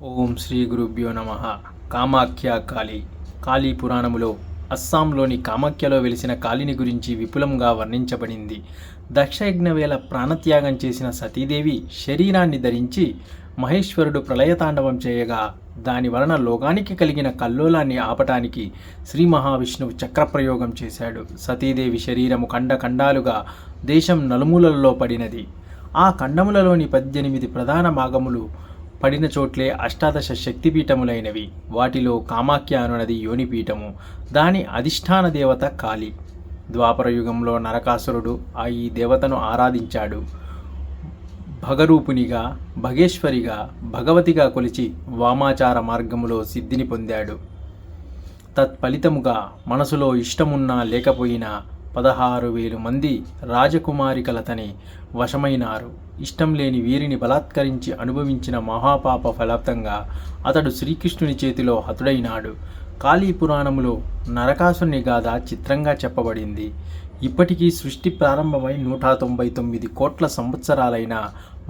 ఓం శ్రీ గురుభ్యో నమః. కామాఖ్య కాళీ. కాళీ పురాణములో అస్సాంలోని కామాఖ్యలో వెలిసిన కాళిని గురించి విపులంగా వర్ణించబడింది. దక్షయజ్ఞ వేళ ప్రాణత్యాగం చేసిన సతీదేవి శరీరాన్ని ధరించి మహేశ్వరుడు ప్రళయతాండవం చేయగా దాని వలన లోకానికి కలిగిన కల్లోలాన్ని ఆపటానికి శ్రీ మహావిష్ణువు చక్రప్రయోగం చేశాడు. సతీదేవి శరీరము ఖండాలుగా దేశం నలుమూలల్లో పడినది. ఆ ఖండములలోని 18 ప్రధాన భాగములు పడిన చోట్లే అష్టాదశ శక్తిపీఠములైనవి. వాటిలో కామాఖ్య అనునది యోనిపీఠము. దాని అధిష్టాన దేవత కాళి. ద్వాపరయుగంలో నరకాసురుడు ఈ దేవతను ఆరాధించాడు. భగరూపునిగా, భగేశ్వరిగా, భగవతిగా కొలిచి వామాచార మార్గములో సిద్ధిని పొందాడు. తత్ఫలితముగా మనసులో ఇష్టమున్నా లేకపోయినా 16,000 మంది రాజకుమారికలతని వశమైనారు. ఇష్టం లేని వీరిని బలాత్కరించి అనుభవించిన మహాపాప ఫలితంగా అతడు శ్రీకృష్ణుని చేతిలో హతుడైనాడు. కాళీ పురాణములో నరకాసుని గాథ చిత్రంగా చెప్పబడింది. ఇప్పటికీ సృష్టి ప్రారంభమై 199 కోట్ల సంవత్సరాలైన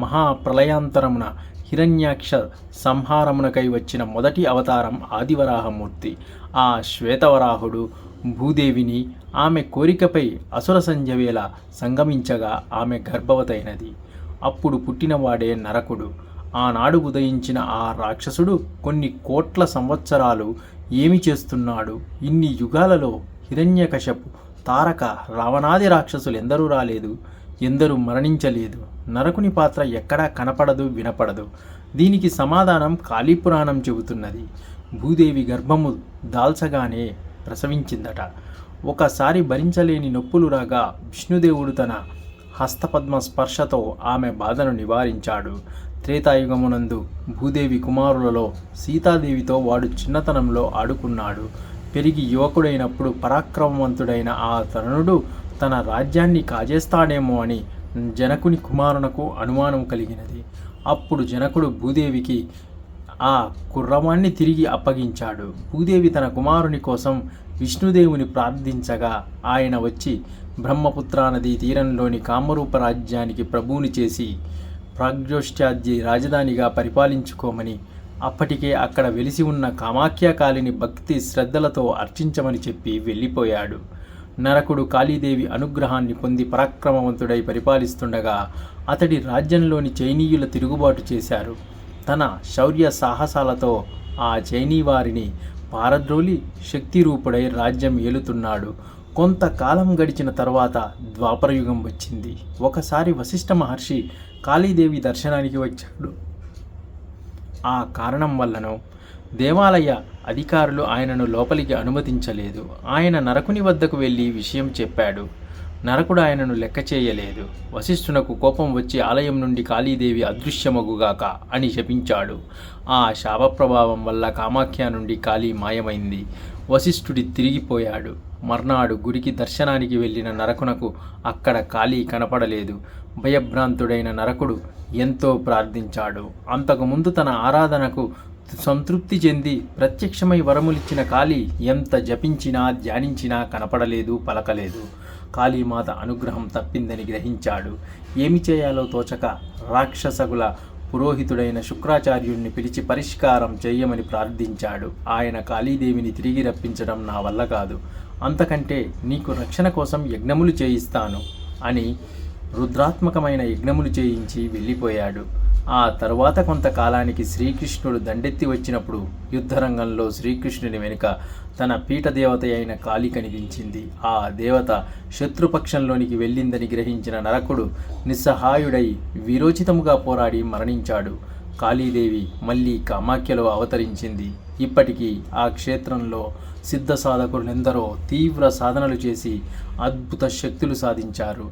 మహాప్రళయాంతరమున హిరణ్యాక్ష సంహారమునకై వచ్చిన మొదటి అవతారం ఆదివరాహమూర్తి. ఆ శ్వేతవరాహుడు భూదేవిని ఆమె కోరికపై అసుర సంధ్యవేళ సంగమించగా ఆమె గర్భవతైనది. అప్పుడు పుట్టినవాడే నరకుడు. ఆనాడు ఉదయించిన ఆ రాక్షసుడు కొన్ని కోట్ల సంవత్సరాలు ఏమి చేస్తున్నాడు? ఇన్ని యుగాలలో హిరణ్యకశపు, తారక, రావణాది రాక్షసులు ఎందరూ రాలేదు, ఎందరూ మరణించలేదు. నరకుని పాత్ర ఎక్కడా కనపడదు, వినపడదు. దీనికి సమాధానం కాళీపురాణం చెబుతున్నది. భూదేవి గర్భము దాల్చగానే ప్రసవించిందట. ఒకసారి భరించలేని నొప్పులు రాగా విష్ణుదేవుడు తన హస్తపద్మ స్పర్శతో ఆమె బాధను నివారించాడు. త్రేతాయుగమునందు భూదేవి కుమారులలో సీతాదేవితో వాడు చిన్నతనంలో ఆడుకున్నాడు. పెరిగి యువకుడైనప్పుడు పరాక్రమవంతుడైన ఆ తరుణుడు తన రాజ్యాన్ని కాజేస్తాడేమో అని జనకుని కుమారునకు అనుమానం కలిగినది. అప్పుడు జనకుడు భూదేవికి ఆ కుర్రవాణ్ణి తిరిగి అప్పగించాడు. భూదేవి తన కుమారుని కోసం విష్ణుదేవుని ప్రార్థించగా ఆయన వచ్చి బ్రహ్మపుత్రా నదీ తీరంలోని కామరూప రాజ్యానికి ప్రభువుని చేసి ప్రాగ్జ్యోష్ట్యాద్రి రాజధానిగా పరిపాలించుకోమని, అప్పటికే అక్కడ వెలిసి ఉన్న కామాఖ్యకాళిని భక్తి శ్రద్ధలతో అర్చించమని చెప్పి వెళ్ళిపోయాడు. నరకుడు కాళీదేవి అనుగ్రహాన్ని పొంది పరాక్రమవంతుడై పరిపాలిస్తుండగా అతడి రాజ్యంలోని చైనీయుల తిరుగుబాటు చేశారు. తన శౌర్య సాహసాలతో ఆ చైనీ వారిని పారద్రోలి శక్తిరూపుడై రాజ్యం ఏలుతున్నాడు. కొంతకాలం గడిచిన తర్వాత ద్వాపరయుగం వచ్చింది. ఒకసారి వశిష్ఠ మహర్షి కాళీదేవి దర్శనానికి వచ్చాడు. ఆ కారణం వల్లనో దేవాలయ అధికారులు ఆయనను లోపలికి అనుమతించలేదు. ఆయన నరకుని వద్దకు వెళ్ళి విషయం చెప్పాడు. నరకుడు ఆయనను లెక్క చేయలేదు. వశిష్ఠునకు కోపం వచ్చి ఆలయం నుండి కాళీదేవి అదృశ్యమగుగాక అని శపించాడు. ఆ శాప ప్రభావం వల్ల కామాఖ్య నుండి కాళీ మాయమైంది. వశిష్ఠుడి తిరిగిపోయాడు. మర్నాడు గుడికి దర్శనానికి వెళ్ళిన నరకునకు అక్కడ కాళీ కనపడలేదు. భయభ్రాంతుడైన నరకుడు ఎంతో ప్రార్థించాడు. అంతకుముందు తన ఆరాధనకు సంతృప్తి చెంది ప్రత్యక్షమై వరములిచ్చిన కాళీ ఎంత జపించినా ధ్యానించినా కనపడలేదు, పలకలేదు. కాళీమాత అనుగ్రహం తప్పిందని గ్రహించాడు. ఏమి చేయాలో తోచక రాక్షసగుల పురోహితుడైన శుక్రాచార్యుణ్ణి పిలిచి పరిష్కారం చేయమని ప్రార్థించాడు. ఆయన కాళీదేవిని తిరిగి రప్పించడం నా వల్ల కాదు, అంతకంటే నీకు రక్షణ కోసం యజ్ఞములు చేయిస్తాను అని రుద్రాత్మకమైన యజ్ఞములు చేయించి వెళ్ళిపోయాడు. ఆ తరువాత కొంతకాలానికి శ్రీకృష్ణుడు దండెత్తి వచ్చినప్పుడు యుద్ధరంగంలో శ్రీకృష్ణుని వెనుక తన పీఠదేవత అయిన కాళి కనిపించింది. ఆ దేవత శత్రుపక్షంలోనికి వెళ్ళిందని గ్రహించిన నరకుడు నిస్సహాయుడై వీరోచితముగా పోరాడి మరణించాడు. కాళీదేవి మళ్ళీ కామాఖ్యలో అవతరించింది. ఇప్పటికీ ఆ క్షేత్రంలో సిద్ధ సాధకులెందరో తీవ్ర సాధనలు చేసి అద్భుత శక్తులు సాధించారు.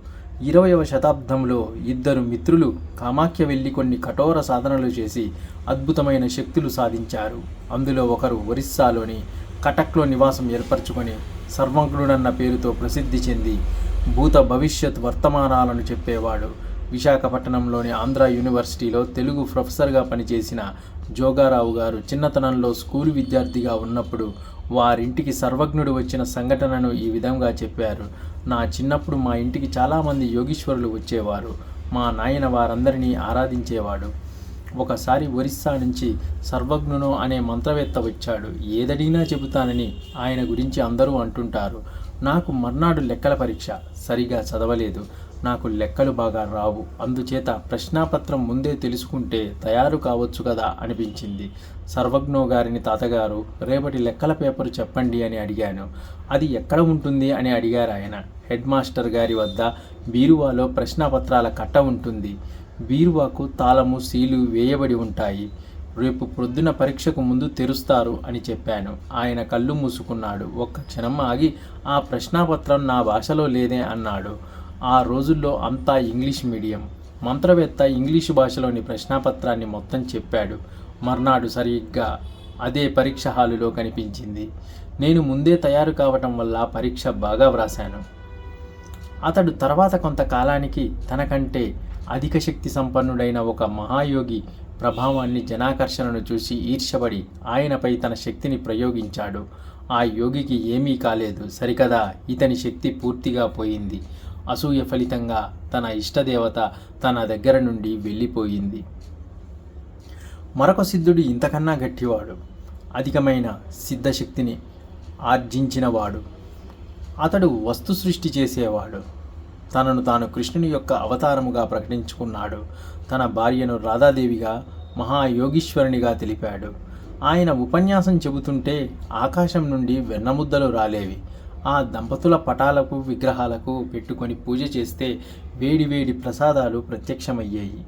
20వ శతాబ్దంలో 2 మిత్రులు కామాఖ్య వెళ్ళి కొన్ని కఠోర సాధనలు చేసి అద్భుతమైన శక్తులు సాధించారు. అందులో ఒకరు ఒరిస్సాలోని కటక్లో నివాసం ఏర్పరచుకొని సర్వజ్ఞుడన్న పేరుతో ప్రసిద్ధి చెంది భూత భవిష్యత్ వర్తమానాలను చెప్పేవాడు. విశాఖపట్నంలోని ఆంధ్ర యూనివర్సిటీలో తెలుగు ప్రొఫెసర్గా పనిచేసిన జోగారావు గారు చిన్నతనంలో స్కూలు విద్యార్థిగా ఉన్నప్పుడు వారింటికి సర్వజ్ఞుడు వచ్చిన సంఘటనను ఈ విధంగా చెప్పారు. నా చిన్నప్పుడు మా ఇంటికి చాలామంది యోగీశ్వరులు వచ్చేవారు. మా నాయన వారందరినీ ఆరాధించేవాడు. ఒకసారి ఒరిస్సా నుంచి సర్వజ్ఞునో అనే మంత్రవేత్త వచ్చాడు. ఏదడిగినా చెబుతానని ఆయన గురించి అందరూ అంటుంటారు. నాకు మర్నాడు లెక్కల పరీక్ష. సరిగా చదవలేదు. నాకు లెక్కలు బాగా రావు. అందుచేత ప్రశ్నాపత్రం ముందే తెలుసుకుంటే తయారు కావచ్చు కదా అనిపించింది. సర్వజ్ఞో గారిని తాతగారు, రేపటి లెక్కల పేపరు చెప్పండి అని అడిగాను. అది ఎక్కడ ఉంటుంది అని అడిగారు ఆయన. హెడ్ మాస్టర్ గారి వద్ద బీరువాలో ప్రశ్నాపత్రాల కట్ట ఉంటుంది. బీరువాకు తాళము సీలు వేయబడి ఉంటాయి. రేపు ప్రొద్దున పరీక్షకు ముందు తెరుస్తారు అని చెప్పాను. ఆయన కళ్ళు మూసుకున్నాడు. ఒక్క క్షణం ఆగి, ఆ ప్రశ్నాపత్రం నా భాషలో లేదే అన్నాడు. ఆ రోజుల్లో అంతా ఇంగ్లీష్ మీడియం. మంత్రవేత్త ఇంగ్లీషు భాషలోని ప్రశ్నాపత్రాన్ని మొత్తం చెప్పాడు. మర్నాడు సరిగ్గా అదే పరీక్ష హాలులో కనిపించింది. నేను ముందే తయారు కావటం వల్ల పరీక్ష బాగా వ్రాశాను. అతడు తర్వాత కొంతకాలానికి తనకంటే అధిక శక్తి సంపన్నుడైన ఒక మహాయోగి ప్రభావాన్ని, జనాకర్షణను చూసి ఈర్ష్యపడి ఆయనపై తన శక్తిని ప్రయోగించాడు. ఆ యోగికి ఏమీ కాలేదు. సరికదా, ఇతని శక్తి పూర్తిగా పోయింది. అసూయ ఫలితంగా తన ఇష్టదేవత తన దగ్గర నుండి వెళ్ళిపోయింది. మరొక సిద్ధుడు ఇంతకన్నా గట్టివాడు. అధికమైన సిద్ధశక్తిని ఆర్జించినవాడు. అతడు వస్తు సృష్టి చేసేవాడు. తనను తాను కృష్ణుని యొక్క అవతారముగా ప్రకటించుకున్నాడు. తన భార్యను రాధాదేవిగా, మహాయోగీశ్వరునిగా తెలిపాడు. ఆయన ఉపన్యాసం చెబుతుంటే ఆకాశం నుండి వెన్నముద్దలు రాలేవి. ఆ దంపతుల పటాలకు, విగ్రహాలకు పెట్టుకొని పూజ చేస్తే వేడివేడి ప్రసాదాలు ప్రత్యక్షమయ్యాయి.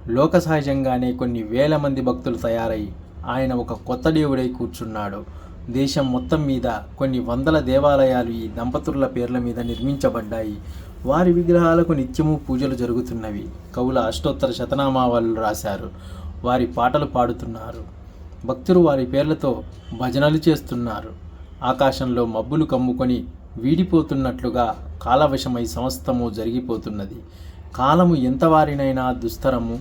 లోక సహజంగానే కొన్ని వేల మంది భక్తులు తయారై ఆయన ఒక కొత్త దేవుడై కూర్చున్నాడు. దేశం మొత్తం మీద కొన్ని వందల దేవాలయాలు ఈ దంపతుల పేర్ల మీద నిర్మించబడ్డాయి. వారి విగ్రహాలకు నిత్యము పూజలు జరుగుతున్నవి. కవుల అష్టోత్తర శతనామావళులు రాశారు. వారి పాటలు పాడుతున్నారు. భక్తులు వారి పేర్లతో భజనలు చేస్తున్నారు. ఆకాశంలో మబ్బులు కమ్ముకొని వీడిపోతున్నట్లుగా కాలవశమై సమస్తము జరిగిపోతున్నది. కాలము ఎంతవారినైనా దుస్తరము.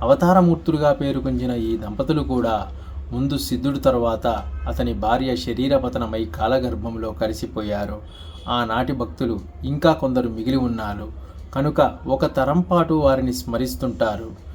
అవతారమూర్తులుగా పేరుకొంచిన ఈ దంపతులు కూడా ముందు సిద్ధుడు తరువాత అతని భార్య శరీరపతనమై కాలగర్భంలో కలిసిపోయారు. ఆనాటి భక్తులు ఇంకా కొందరు మిగిలి ఉన్నారు కనుక ఒక తరం పాటు వారిని స్మరిస్తుంటారు.